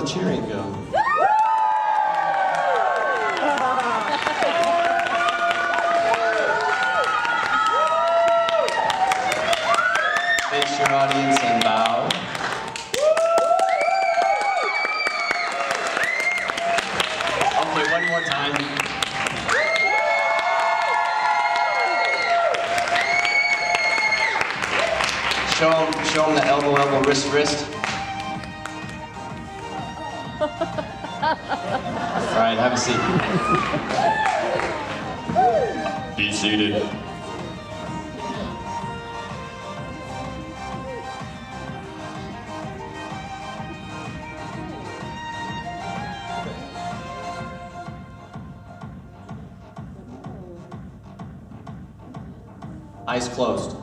the cheering go? Face your audience and bow. Okay, one more time. Show them the elbow, elbow, wrist, wrist. All right, have a seat. Be seated. Eyes closed.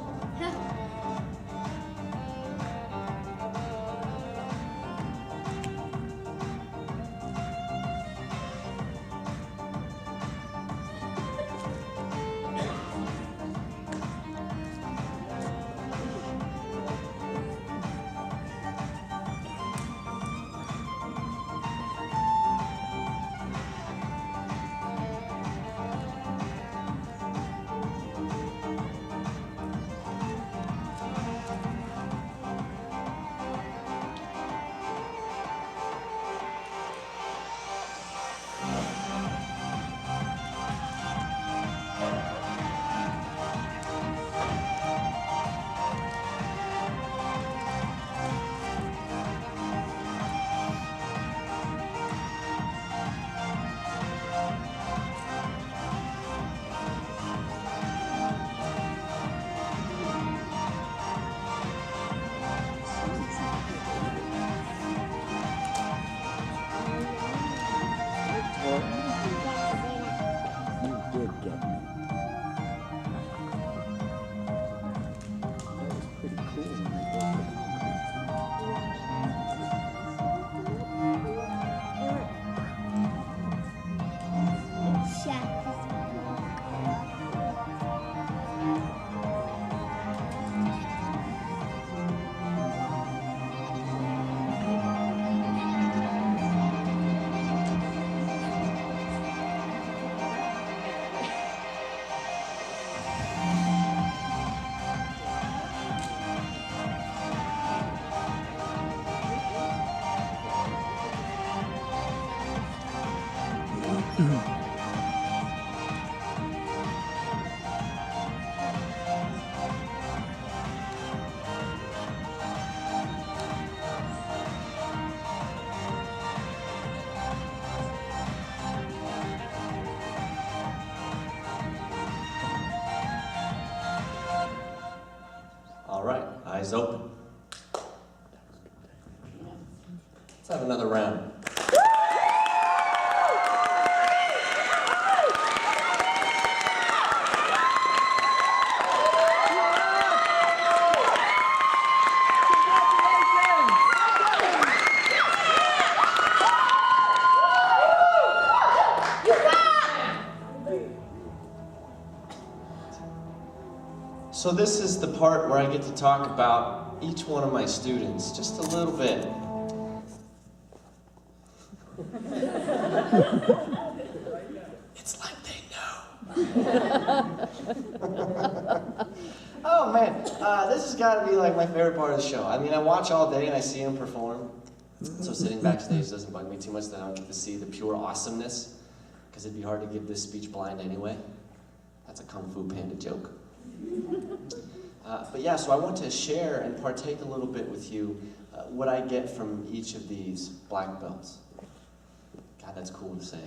All right, eyes open. Let's have another round. So this is the part where I get to talk about each one of my students, just a little bit. It's like they know. Oh man, this has got to be like my favorite part of the show. I mean, I watch all day and I see them perform. So sitting backstage doesn't bug me too much that I don't get to see the pure awesomeness, because it'd be hard to give this speech blind anyway. That's a Kung Fu Panda joke. But yeah, so I want to share and partake a little bit with you what I get from each of these black belts. God, that's cool to say.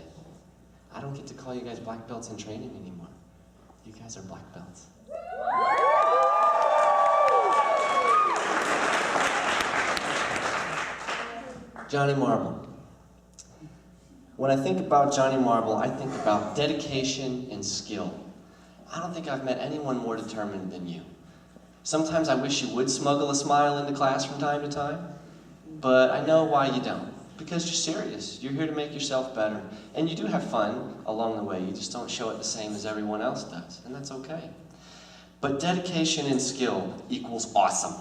I don't get to call you guys black belts in training anymore. You guys are black belts. Johnny Marble. When I think about Johnny Marble, I think about dedication and skill. I don't think I've met anyone more determined than you. Sometimes I wish you would smuggle a smile into class from time to time, but I know why you don't. Because you're serious. You're here to make yourself better. And you do have fun along the way. You just don't show it the same as everyone else does, and that's okay. But dedication and skill equals awesome.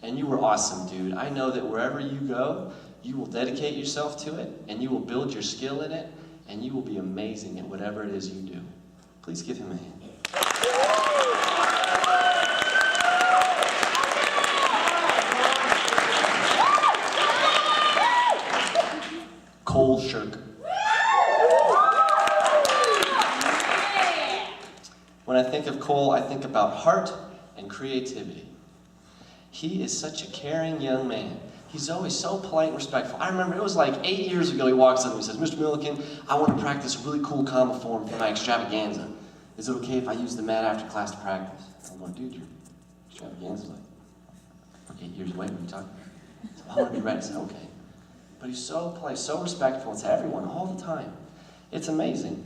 And you were awesome, dude. I know that wherever you go, You will dedicate yourself to it, and you will build your skill in it, and you will be amazing at whatever it is you do. Please give him a hand. Cole Shirk. When I think of Cole, I think about heart and creativity. He is such a caring young man. He's always so polite and respectful. I remember it was like 8 years ago, he walks up and he says, "Mr. Milliken, I want to practice a really cool comma form for my extravaganza. Is it okay if I use the mat after class to practice?" I'm like, "Dude, your extravaganza's like 8 years away. What are you talking about?" So, "I want to be ready." I said, "Okay." But he's so polite, so respectful to everyone all the time. It's amazing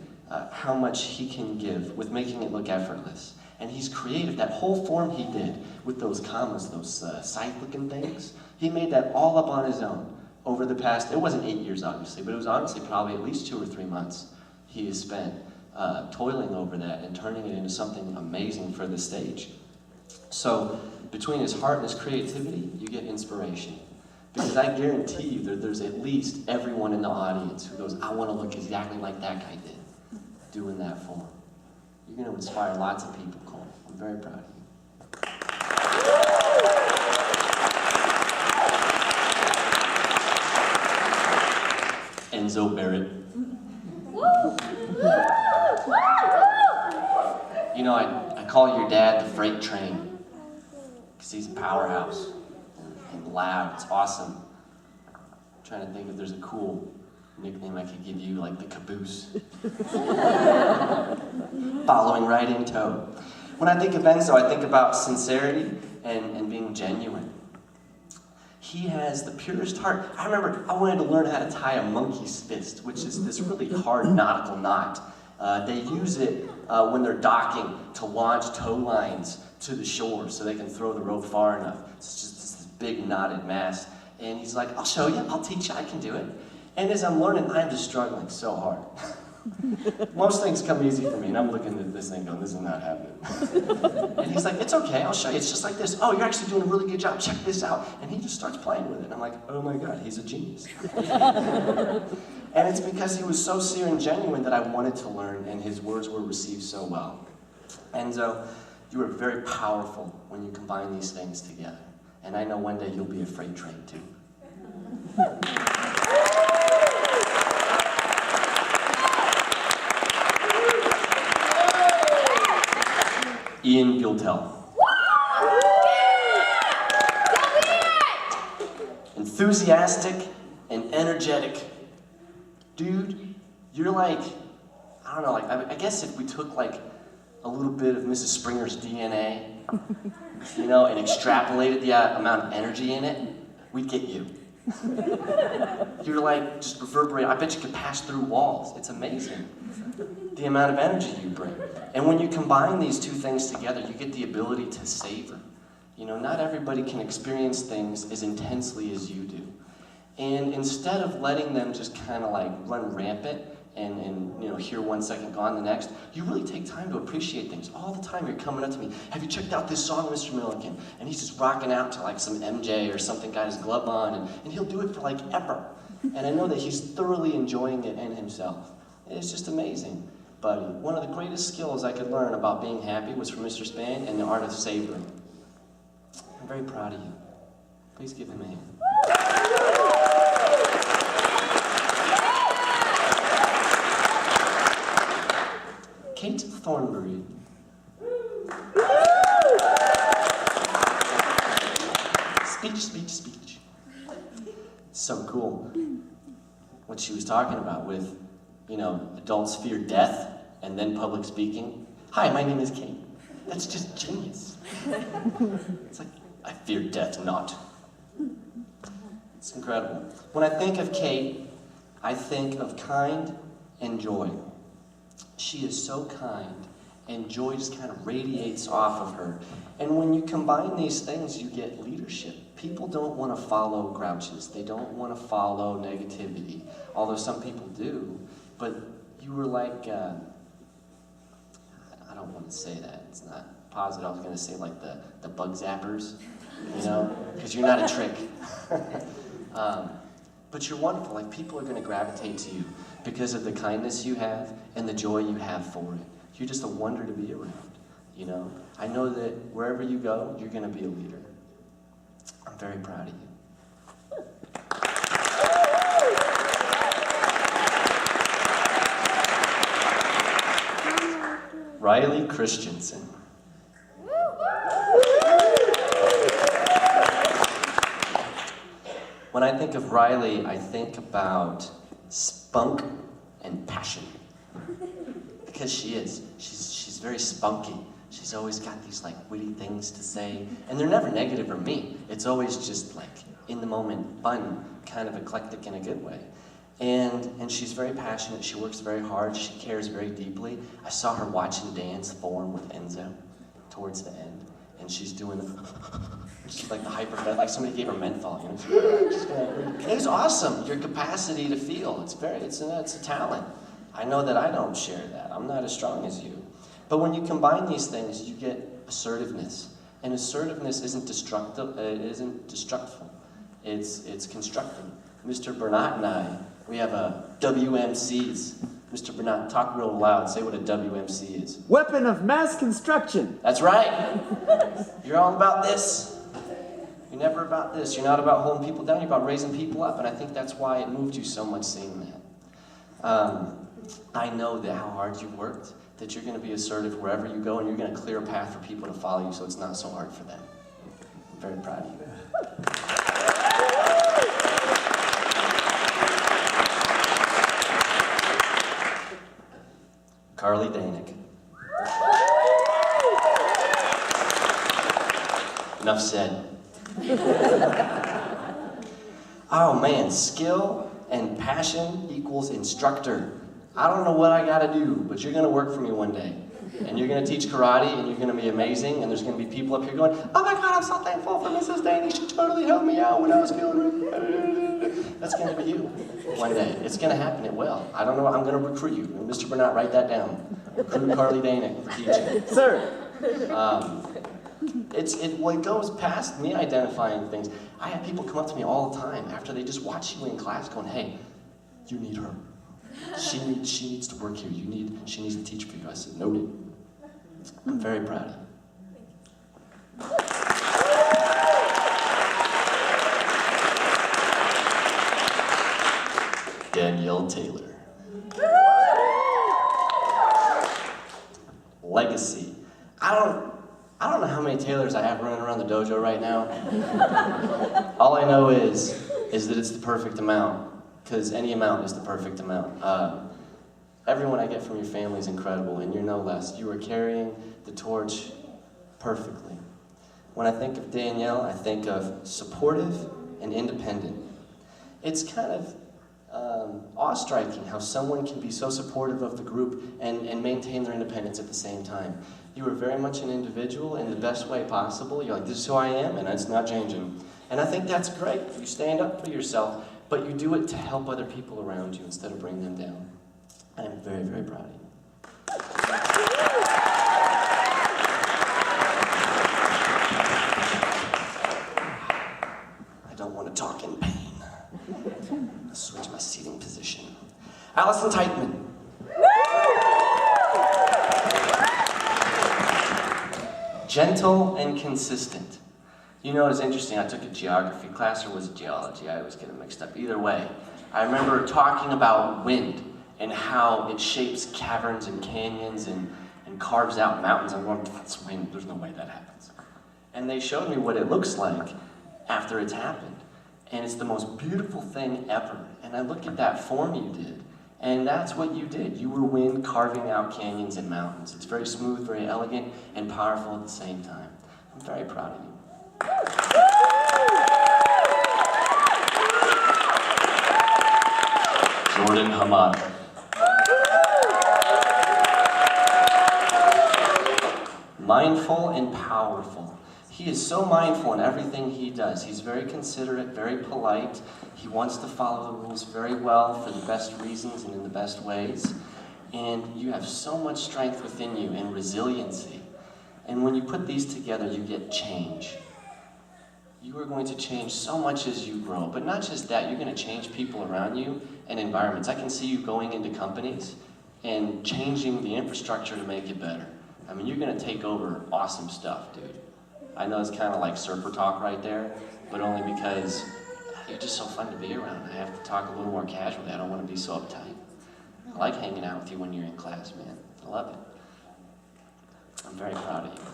how much he can give with making it look effortless. And he's creative. That whole form he did with those commas, those scythe-looking things, he made that all up on his own over the past, it wasn't 8 years obviously, but it was honestly probably at least 2 or 3 months he has spent toiling over that and turning it into something amazing for the stage. So between his heart and his creativity, you get inspiration. Because I guarantee you that there's at least everyone in the audience who goes, "I want to look exactly like that guy did," doing that form. You're going to inspire lots of people, Cole. I'm very proud of you. Enzo Barrett. You know, I call your dad the freight train because he's a powerhouse and loud. It's awesome. I'm trying to think if there's a cool nickname I could give you, like the caboose. Following right in tow. When I think of Enzo, I think about sincerity and being genuine. He has the purest heart. I remember I wanted to learn how to tie a monkey's fist, which is this really hard nautical knot. They use it when they're docking to launch tow lines to the shore so they can throw the rope far enough. It's just this big knotted mass. And he's like, "I'll show you, I'll teach you, I can do it." And as I'm learning, I'm just struggling so hard. Most things come easy for me, and I'm looking at this thing going, "This is not happening." And he's like, "It's okay, I'll show you, it's just like this. Oh, you're actually doing a really good job, check this out." And he just starts playing with it. And I'm like, "Oh my God, he's a genius." And it's because he was so sincere and genuine that I wanted to learn, and his words were received so well. Enzo, you are very powerful when you combine these things together. And I know one day you'll be a freight train too. Ian Giltel. Enthusiastic and energetic. Dude, you're like, I don't know, like, I guess if we took like a little bit of Mrs. Springer's DNA, you know, and extrapolated the amount of energy in it, we'd get you. You're like, just reverberate. I bet you could pass through walls. It's amazing, the amount of energy you bring. And when you combine these two things together, you get the ability to savor. You know, not everybody can experience things as intensely as you do. And instead of letting them just kind of like run rampant and you know, here 1 second, gone the next, you really take time to appreciate things. All the time you're coming up to me, "Have you checked out this song, Mr. Milliken?" And he's just rocking out to like some MJ or something, got his glove on, and he'll do it for like ever. And I know that he's thoroughly enjoying it and himself. It's just amazing, buddy. One of the greatest skills I could learn about being happy was from Mr. Span and the art of savoring. I'm very proud of you. Please give him a hand. Kate Thornbury. Speech, speech, speech. So cool. What she was talking about with, you know, adults fear death and then public speaking. "Hi, my name is Kate." That's just genius. It's like, I fear death not. It's incredible. When I think of Kate, I think of kind and joy. She is so kind, and joy just kind of radiates off of her. And when you combine these things, you get leadership. People don't want to follow grouches. They don't want to follow negativity, although some people do. But you were like, I don't want to say that. It's not positive. I was going to say like the bug zappers, you know, because you're not a trick. But you're wonderful. Like, people are going to gravitate to you because of the kindness you have and the joy you have for it. You're just a wonder to be around, you know? I know that wherever you go, you're going to be a leader. I'm very proud of you. Riley Christensen. When I think of Riley, I think about spunk and passion. Because she is. She's very spunky. She's always got these like witty things to say. And they're never negative or mean. It's always just like in the moment, fun, kind of eclectic in a good way. And she's very passionate. She works very hard. She cares very deeply. I saw her watching dance form with Enzo towards the end. And she's doing she's like the hyper, like somebody gave her menthol, you know? It's awesome, your capacity to feel. It's a talent. I know that I don't share that. I'm not as strong as you. But when you combine these things, you get assertiveness. And assertiveness isn't destructive, it isn't destructful. It's constructive. Mr. Bernat and I, we have WMCs. Mr. Bernat, talk real loud. Say what a WMC is. Weapon of mass construction. That's right. You're all about this. You're never about this. You're not about holding people down. You're about raising people up. And I think that's why it moved you so much seeing that. I know that how hard you've worked, that you're going to be assertive wherever you go, and you're going to clear a path for people to follow you so it's not so hard for them. I'm very proud of you. Carly Danek. Enough said. Oh man, skill and passion equals instructor. I don't know what I gotta do, but you're gonna work for me one day. And you're gonna teach karate, and you're gonna be amazing, and there's gonna be people up here going, oh my God, I'm so thankful for Mrs. Daney. She totally helped me out when I was feeling it. That's gonna be you one day. It's gonna happen, it will. I don't know, I'm gonna recruit you. And Mr. Bernat, write that down. Recruit Carly Danek for teaching. Sir. It goes past me identifying things. I have people come up to me all the time after they just watch you in class going, hey, you need her. She needs to work here. She needs to teach for you. I said, noted. I'm very proud of you. Danielle Taylor. Legacy. I don't know how many Taylors I have running around the dojo right now. All I know is that it's the perfect amount, because any amount is the perfect amount. Everyone I get from your family is incredible, and you're no less. You are carrying the torch perfectly. When I think of Danielle, I think of supportive and independent. It's kind of awe-striking how someone can be so supportive of the group and maintain their independence at the same time. You are very much an individual in the best way possible. You're like, this is who I am, and it's not changing. And I think that's great. You stand up for yourself, but you do it to help other people around you instead of bring them down. I am very, very proud of you. I don't want to talk in pain. I'll switch my seating position. Allison Teitman. Gentle and consistent. You know, it's interesting, I took a geography class, or was it geology? I always get it mixed up. Either way, I remember talking about wind and how it shapes caverns and canyons and carves out mountains. I'm going, that's wind, there's no way that happens. And they showed me what it looks like after it's happened. And it's the most beautiful thing ever. And I look at that form you did, and that's what you did. You were wind carving out canyons and mountains. It's very smooth, very elegant, and powerful at the same time. I'm very proud of you. Jordan Hamada. Mindful and powerful. He is so mindful in everything he does. He's very considerate, very polite. He wants to follow the rules very well for the best reasons and in the best ways. And you have so much strength within you and resiliency. And when you put these together, you get change. you are going to change so much as you grow. But not just that, you're going to change people around you and environments. I can see you going into companies and changing the infrastructure to make it better. I mean, you're going to take over awesome stuff, dude. I know it's kind of like surfer talk right there, but only because you're just so fun to be around. I have to talk a little more casually. I don't want to be so uptight. I like hanging out with you when you're in class, man. I love it. I'm very proud of you.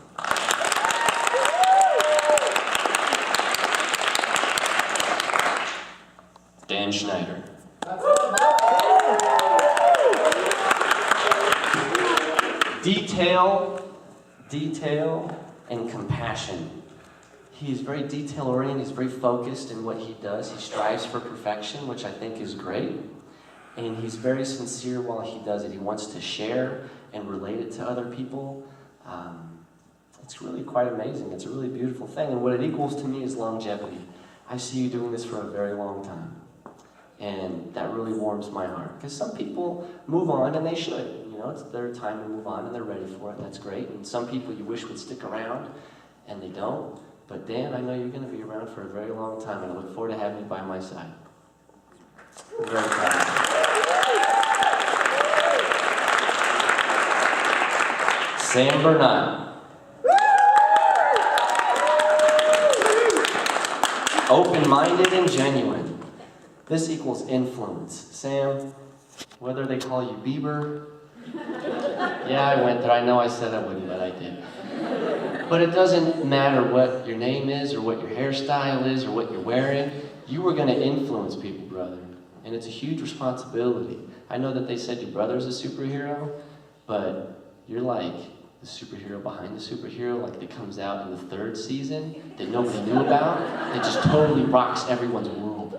Dan Schneider. Detail, and compassion. He is very detail-oriented, he's very focused in what he does. He strives for perfection, which I think is great. And he's very sincere while he does it. He wants to share and relate it to other people. It's really quite amazing. It's a really beautiful thing. And what it equals to me is longevity. I see you doing this for a very long time. And that really warms my heart. Because some people move on, and they should. You know, it's their time to move on, and they're ready for it, and that's great. And some people you wish would stick around, and they don't. But Dan, I know you're going to be around for a very long time, and I look forward to having you by my side. I'm very proud of you. Sam Bernard. Open-minded and genuine. This equals influence. Sam, whether they call you Bieber, yeah, I went there. I know I said I wouldn't, but I did. But it doesn't matter what your name is or what your hairstyle is or what you're wearing. You are going to influence people, brother. And it's a huge responsibility. I know that they said your brother's a superhero, but you're like the superhero behind the superhero, like that comes out in the 3rd season that nobody knew about. It just totally rocks everyone's world.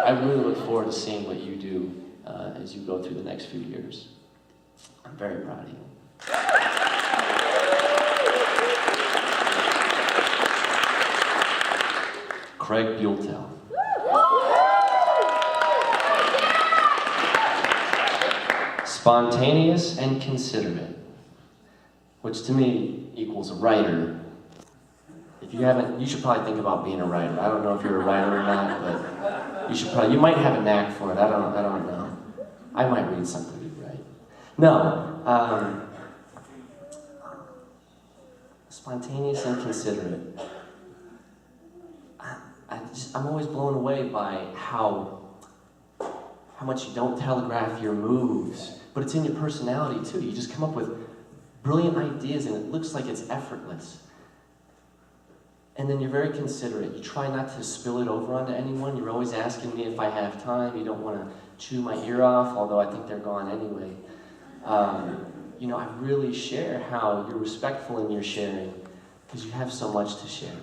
I really look forward to seeing what you do as you go through the next few years. I'm very proud of you. Craig Buelltel. Spontaneous and considerate, which to me equals a writer. If you haven't, you should probably think about being a writer. I don't know if you're a writer or not, but you might have a knack for it. I don't know. I might read something you write. No, spontaneous and considerate. I'm always blown away by how much you don't telegraph your moves, but it's in your personality too. You just come up with brilliant ideas and it looks like it's effortless. And then you're very considerate. You try not to spill it over onto anyone. You're always asking me if I have time. You don't want to chew my ear off, although I think they're gone anyway. You know, I really share how you're respectful in your sharing because you have so much to share.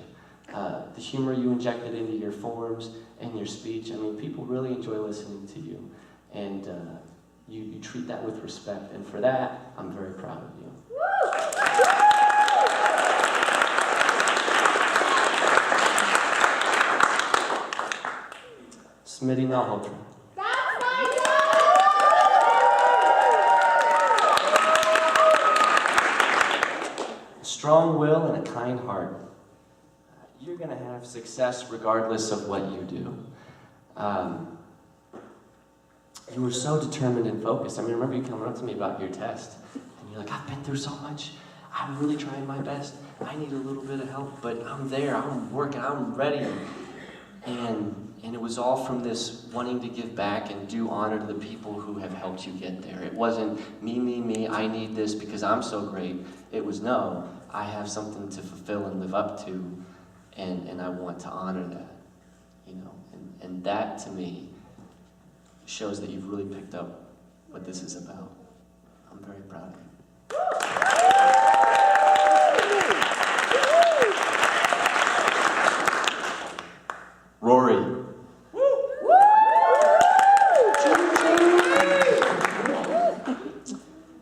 The humor you injected into your forms and your speech, I mean, people really enjoy listening to you. And you treat that with respect. And for that, I'm very proud of you. Smitty Malhotra. Strong will and a kind heart. You're going to have success regardless of what you do. You were so determined and focused. I mean, I remember you coming up to me about your test. And you're like, I've been through so much. I'm really trying my best. I need a little bit of help, but I'm there. I'm working. I'm ready. And it was all from this wanting to give back and do honor to the people who have helped you get there. It wasn't me, I need this because I'm so great. It was, no, I have something to fulfill and live up to, and I want to honor that, you know. And that, to me, shows that you've really picked up what this is about. I'm very proud of you. Rory.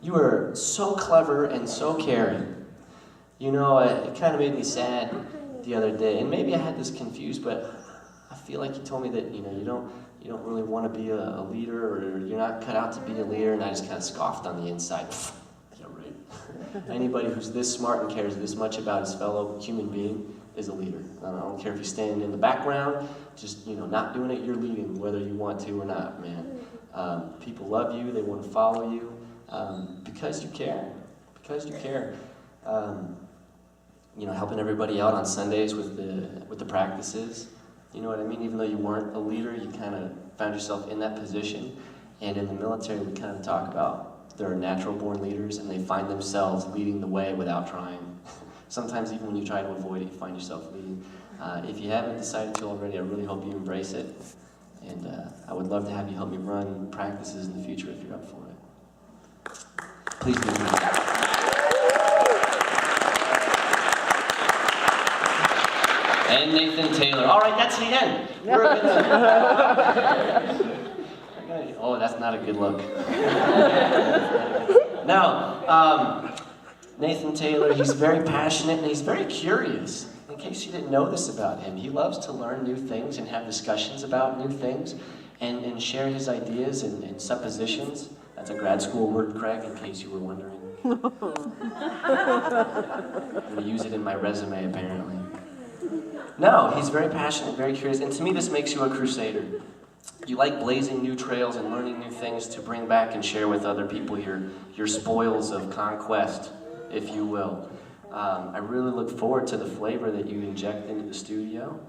You were so clever and so caring. You know, it kind of made me sad the other day, and maybe I had this confused, but I feel like you told me that, you know, you don't really want to be a leader, or you're not cut out to be a leader, and I just kind of scoffed on the inside. Yeah, right. Anybody who's this smart and cares this much about his fellow human being is a leader. I don't care if you're standing in the background, just not doing it, you're leading, whether you want to or not, man. People love you, they want to follow you, because you care, helping everybody out on Sundays with the practices, you know what I mean? Even though you weren't a leader, you kind of found yourself in that position. And in the military, we kind of talk about there are natural-born leaders, and they find themselves leading the way without trying. Sometimes even when you try to avoid it, you find yourself leading. If you haven't decided to already, I really hope you embrace it. And I would love to have you help me run practices in the future if you're up for it. Please do that. And Nathan Taylor. All right, that's the end. We're gonna... Oh, that's not a good look. Now, Nathan Taylor, he's very passionate and he's very curious. In case you didn't know this about him, he loves to learn new things and have discussions about new things and share his ideas and suppositions. That's a grad school word, Craig, in case you were wondering. I'm going to use it in my resume, apparently. No, he's very passionate, very curious, and to me this makes you a crusader. You like blazing new trails and learning new things to bring back and share with other people your spoils of conquest, if you will. I really look forward to the flavor that you inject into the studio.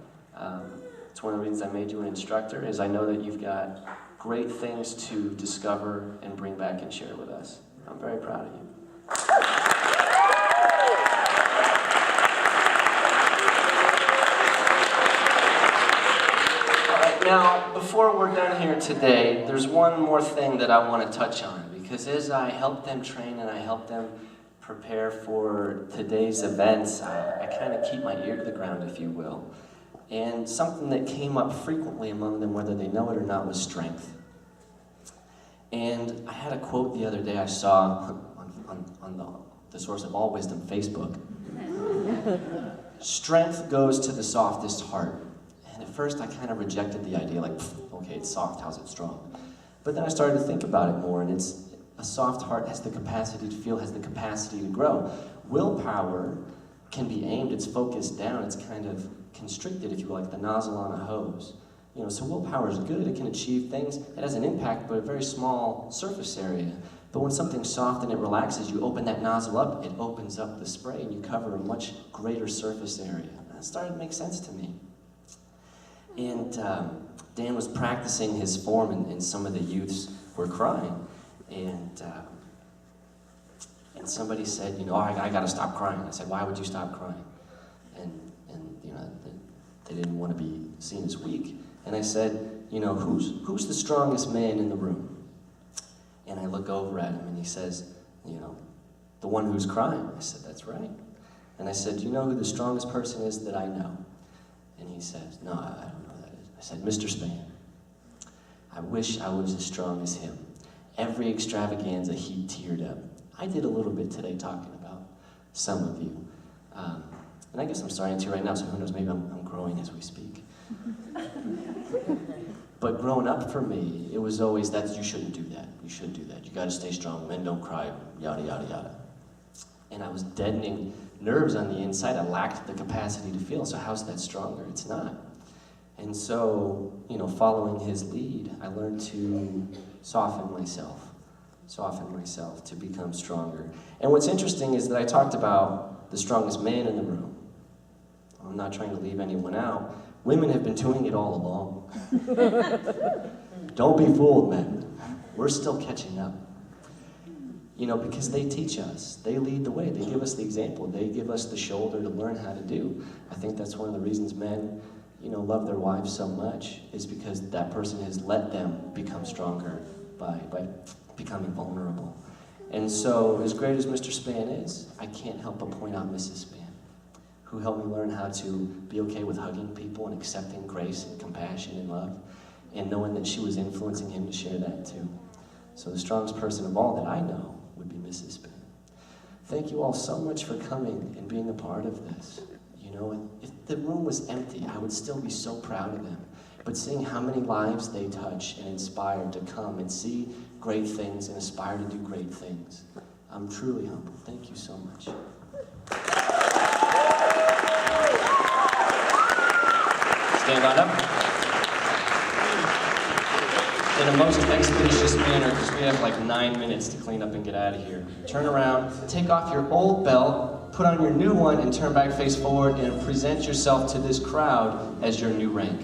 It's one of the reasons I made you an instructor, is I know that you've got great things to discover and bring back and share with us. I'm very proud of you. Now, before we're done here today, there's one more thing that I want to touch on, because as I help them train and I help them prepare for today's events, I kind of keep my ear to the ground, if you will. And something that came up frequently among them, whether they know it or not, was strength. And I had a quote the other day I saw on the Source of All Wisdom Facebook. Strength goes to the softest heart. And at first I kind of rejected the idea, like, okay, it's soft, how's it strong? But then I started to think about it more, and it's a soft heart has the capacity to feel, has the capacity to grow. Willpower can be aimed, it's focused down, it's kind of constricted, if you will, like the nozzle on a hose. So willpower is good, it can achieve things, it has an impact, but a very small surface area. But when something's soft and it relaxes, you open that nozzle up, it opens up the spray, and you cover a much greater surface area. That started to make sense to me. And Dan was practicing his form, and some of the youths were crying. And somebody said, I got to stop crying. I said, why would you stop crying? And they didn't want to be seen as weak. And I said, who's the strongest man in the room? And I look over at him, and he says, the one who's crying. I said, that's right. And I said, do you know who the strongest person is that I know? And he says, no, I don't know who that is. I said, Mr. Span. I wish I was as strong as him. Every extravaganza, he teared up. I did a little bit today talking about some of you. And I guess I'm starting to right now, so who knows, maybe I'm growing as we speak. But growing up for me, it was always that you shouldn't do that. You should do that. You gotta stay strong. Men don't cry, yada, yada, yada. And I was deadening nerves on the inside. I lacked the capacity to feel, so how's that stronger? It's not. And so, following his lead, I learned to soften myself to become stronger. And what's interesting is that I talked about the strongest man in the room. I'm not trying to leave anyone out. Women have been doing it all along. Don't be fooled, men. We're still catching up. Because they teach us. They lead the way. They give us the example. They give us the shoulder to learn how to do. I think that's one of the reasons men, love their wives so much, is because that person has let them become stronger by becoming vulnerable. And so, as great as Mr. Span is, I can't help but point out Mrs. Span, who helped me learn how to be okay with hugging people and accepting grace and compassion and love, and knowing that she was influencing him to share that too. So the strongest person of all that I know would be Mrs. Span. Thank you all so much for coming and being a part of this. If the room was empty, I would still be so proud of them. But seeing how many lives they touch and inspire to come and see great things and aspire to do great things, I'm truly humbled. Thank you so much. Stand on up. In a most expeditious manner, because we have like 9 minutes to clean up and get out of here. Turn around, take off your old belt, put on your new one, and turn back face forward and present yourself to this crowd as your new rank.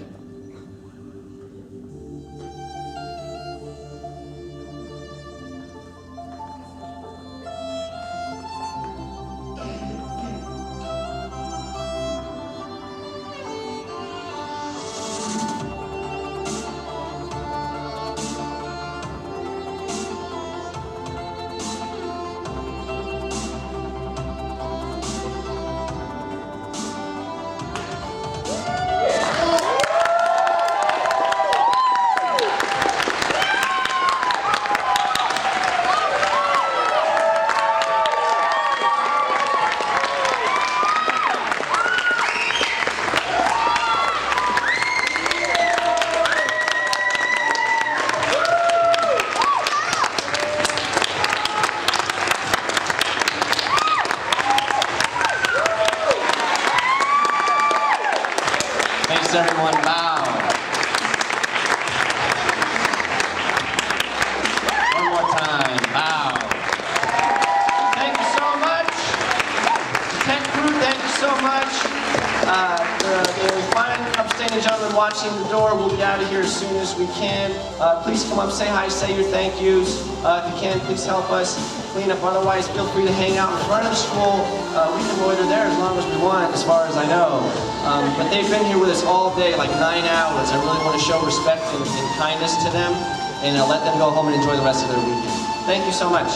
Thanks, everyone. Bow. One more time. Bow. Thank you so much. Tent crew, thank you so much. The fine, upstanding gentleman watching the door will be out of here as soon as we can. Please come up, say hi, say your thank yous. If you can, please help us clean up. Otherwise, feel free to hang out in front of the school. We can loiter there as long as we want, as far as I know. But they've been here with us all day, like 9 hours. I really want to show respect and kindness to them, and let them go home and enjoy the rest of their weekend. Thank you so much.